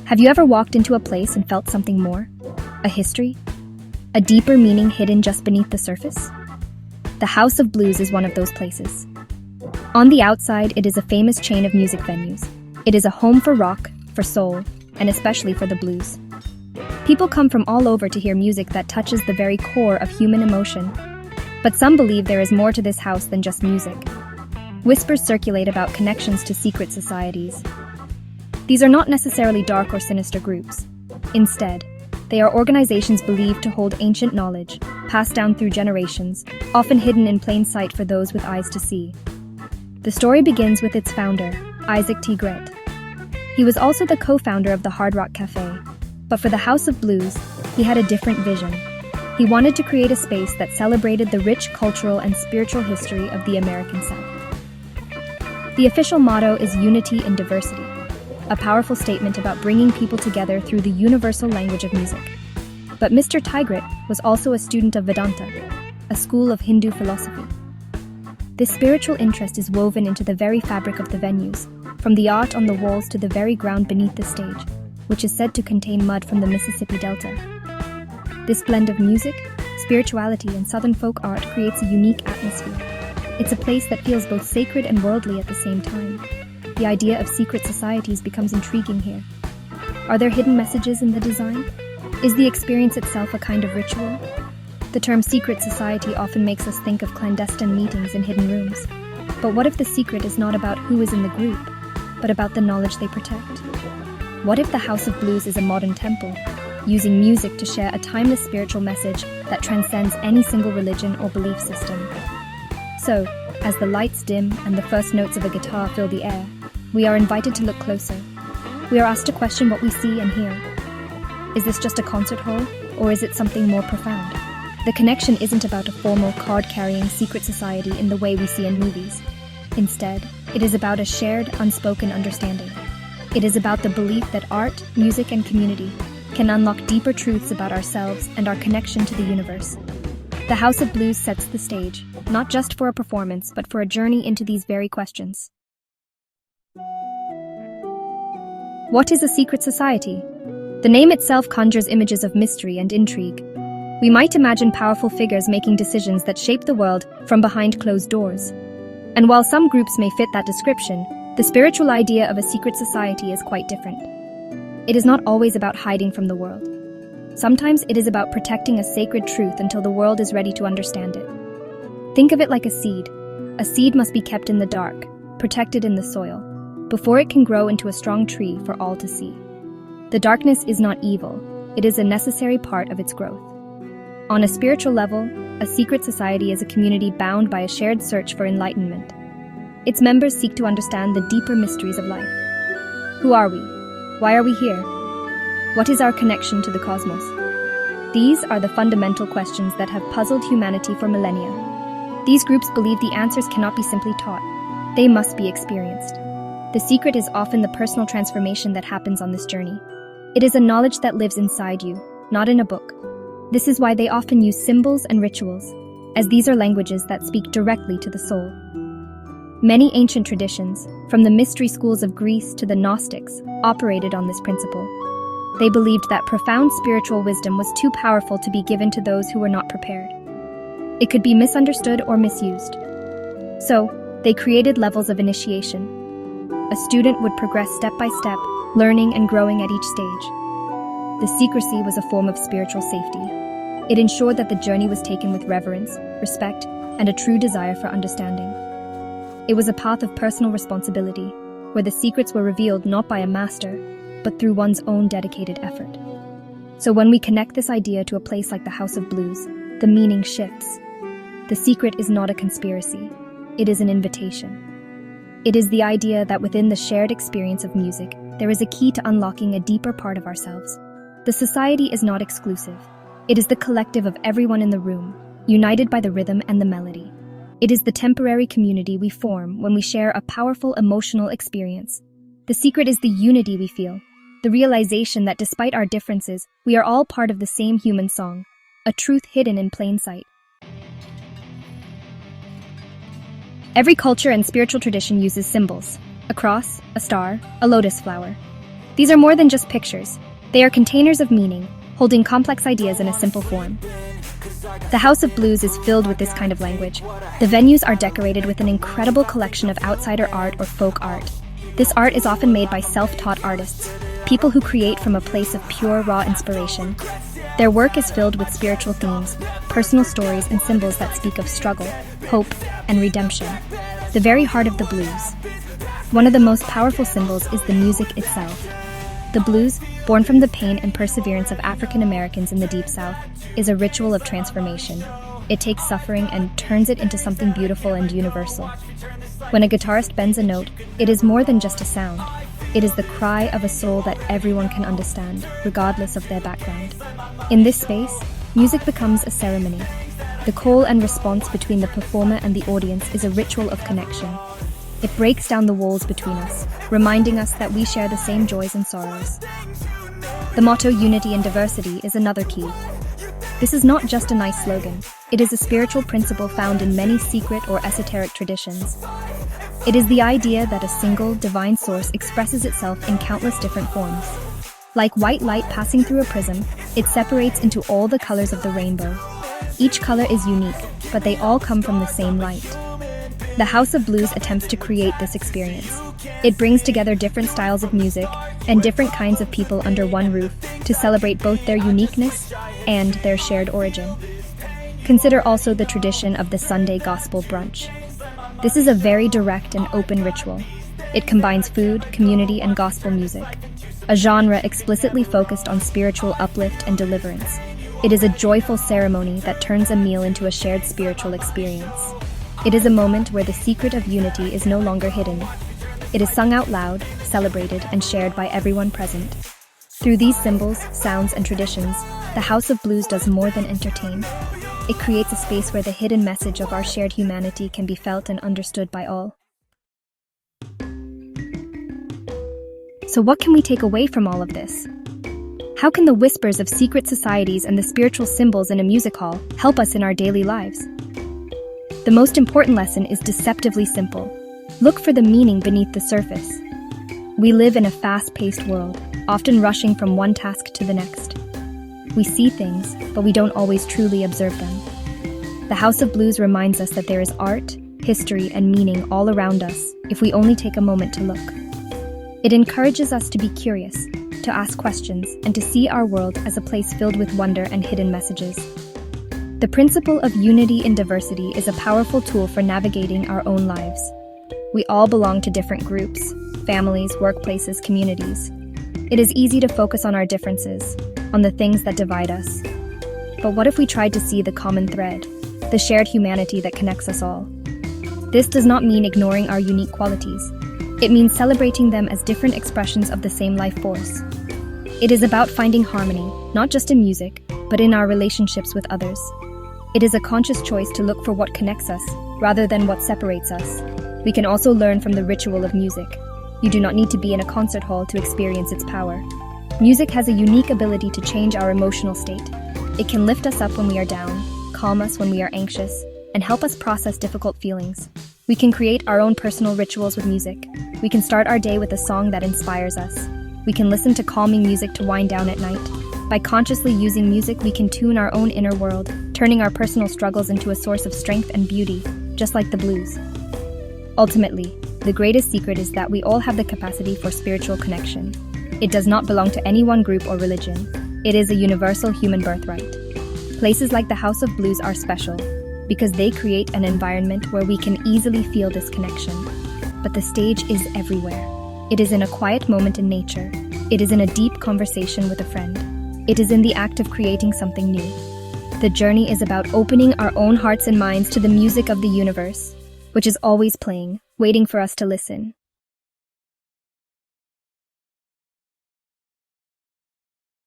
Have you ever walked into a place and felt something more? A history? A deeper meaning hidden just beneath the surface? The House of Blues is one of those places. On the outside, it is a famous chain of music venues. It is a home for rock, for soul, and especially for the blues. People come from all over to hear music that touches the very core of human emotion. But some believe there is more to this house than just music. Whispers circulate about connections to secret societies. These are not necessarily dark or sinister groups. Instead, they are organizations believed to hold ancient knowledge, passed down through generations, often hidden in plain sight for those with eyes to see. The story begins with its founder, Isaac T. Gret. He was also the co-founder of the Hard Rock Cafe, but for the House of Blues, he had a different vision. He wanted to create a space that celebrated the rich cultural and spiritual history of the American South. The official motto is Unity in Diversity, a powerful statement about bringing people together through the universal language of music. But Mr. Tigret was also a student of Vedanta, a school of Hindu philosophy. This spiritual interest is woven into the very fabric of the venues, from the art on the walls to the very ground beneath the stage, which is said to contain mud from the Mississippi Delta. This blend of music, spirituality, and Southern folk art creates a unique atmosphere. It's a place that feels both sacred and worldly at the same time. The idea of secret societies becomes intriguing here. Are there hidden messages in the design? Is the experience itself a kind of ritual? The term secret society often makes us think of clandestine meetings in hidden rooms. But what if the secret is not about who is in the group, but about the knowledge they protect? What if the House of Blues is a modern temple, using music to share a timeless spiritual message that transcends any single religion or belief system? So, as the lights dim and the first notes of a guitar fill the air, we are invited to look closer. We are asked to question what we see and hear. Is this just a concert hall, or is it something more profound? The connection isn't about a formal card-carrying secret society in the way we see in movies. Instead, it is about a shared, unspoken understanding. It is about the belief that art, music, and community can unlock deeper truths about ourselves and our connection to the universe. The House of Blues sets the stage, not just for a performance, but for a journey into these very questions. What is a secret society? The name itself conjures images of mystery and intrigue. We might imagine powerful figures making decisions that shape the world from behind closed doors. And while some groups may fit that description, the spiritual idea of a secret society is quite different. It is not always about hiding from the world. Sometimes it is about protecting a sacred truth until the world is ready to understand it. Think of it like a seed. A seed must be kept in the dark, protected in the soil, before it can grow into a strong tree for all to see. The darkness is not evil, it is a necessary part of its growth. On a spiritual level, a secret society is a community bound by a shared search for enlightenment. Its members seek to understand the deeper mysteries of life. Who are we? Why are we here? What is our connection to the cosmos? These are the fundamental questions that have puzzled humanity for millennia. These groups believe the answers cannot be simply taught. They must be experienced. The secret is often the personal transformation that happens on this journey. It is a knowledge that lives inside you, not in a book. This is why they often use symbols and rituals, as these are languages that speak directly to the soul. Many ancient traditions, from the mystery schools of Greece to the Gnostics, operated on this principle. They believed that profound spiritual wisdom was too powerful to be given to those who were not prepared. It could be misunderstood or misused. So, they created levels of initiation. A student would progress step by step, learning and growing at each stage. The secrecy was a form of spiritual safety. It ensured that the journey was taken with reverence, respect, and a true desire for understanding. It was a path of personal responsibility, where the secrets were revealed not by a master, but through one's own dedicated effort. So when we connect this idea to a place like the House of Blues, the meaning shifts. The secret is not a conspiracy, it is an invitation. It is the idea that within the shared experience of music, there is a key to unlocking a deeper part of ourselves. The society is not exclusive. It is the collective of everyone in the room, united by the rhythm and the melody. It is the temporary community we form when we share a powerful emotional experience. The secret is the unity we feel, the realization that despite our differences, we are all part of the same human song, a truth hidden in plain sight. Every culture and spiritual tradition uses symbols: a cross, a star, a lotus flower. These are more than just pictures. They are containers of meaning, holding complex ideas in a simple form. The House of Blues is filled with this kind of language. The venues are decorated with an incredible collection of outsider art or folk art. This art is often made by self-taught artists, people who create from a place of pure, raw inspiration. Their work is filled with spiritual themes, personal stories, and symbols that speak of struggle, hope, and redemption. The very heart of the blues. One of the most powerful symbols is the music itself. The blues, born from the pain and perseverance of African Americans in the Deep South, is a ritual of transformation. It takes suffering and turns it into something beautiful and universal. When a guitarist bends a note, it is more than just a sound. It is the cry of a soul that everyone can understand, regardless of their background. In this space, music becomes a ceremony. The call and response between the performer and the audience is a ritual of connection. It breaks down the walls between us, reminding us that we share the same joys and sorrows. The motto "Unity and Diversity" is another key. This is not just a nice slogan. It is a spiritual principle found in many secret or esoteric traditions. It is the idea that a single, divine source expresses itself in countless different forms. Like white light passing through a prism, it separates into all the colors of the rainbow. Each color is unique, but they all come from the same light. The House of Blues attempts to create this experience. It brings together different styles of music and different kinds of people under one roof to celebrate both their uniqueness and their shared origin. Consider also the tradition of the Sunday Gospel Brunch. This is a very direct and open ritual. It combines food, community, and gospel music, a genre explicitly focused on spiritual uplift and deliverance. It is a joyful ceremony that turns a meal into a shared spiritual experience. It is a moment where the secret of unity is no longer hidden. It is sung out loud, celebrated, and shared by everyone present. Through these symbols, sounds, and traditions, the House of Blues does more than entertain. It creates a space where the hidden message of our shared humanity can be felt and understood by all. So what can we take away from all of this? How can the whispers of secret societies and the spiritual symbols in a music hall help us in our daily lives? The most important lesson is deceptively simple. Look for the meaning beneath the surface. We live in a fast-paced world, often rushing from one task to the next. We see things, but we don't always truly observe them. The House of Blues reminds us that there is art, history, and meaning all around us if we only take a moment to look. It encourages us to be curious, to ask questions, and to see our world as a place filled with wonder and hidden messages. The principle of unity in diversity is a powerful tool for navigating our own lives. We all belong to different groups, families, workplaces, communities. It is easy to focus on our differences, on the things that divide us. But what if we tried to see the common thread, the shared humanity that connects us all? This does not mean ignoring our unique qualities. It means celebrating them as different expressions of the same life force. It is about finding harmony, not just in music, but in our relationships with others. It is a conscious choice to look for what connects us, rather than what separates us. We can also learn from the ritual of music. You do not need to be in a concert hall to experience its power. Music has a unique ability to change our emotional state. It can lift us up when we are down, calm us when we are anxious, and help us process difficult feelings. We can create our own personal rituals with music. We can start our day with a song that inspires us. We can listen to calming music to wind down at night. By consciously using music, we can tune our own inner world, turning our personal struggles into a source of strength and beauty, just like the blues. Ultimately, the greatest secret is that we all have the capacity for spiritual connection. It does not belong to any one group or religion. It is a universal human birthright. Places like the House of Blues are special because they create an environment where we can easily feel this connection. But the stage is everywhere. It is in a quiet moment in nature. It is in a deep conversation with a friend. It is in the act of creating something new. The journey is about opening our own hearts and minds to the music of the universe, which is always playing, waiting for us to listen.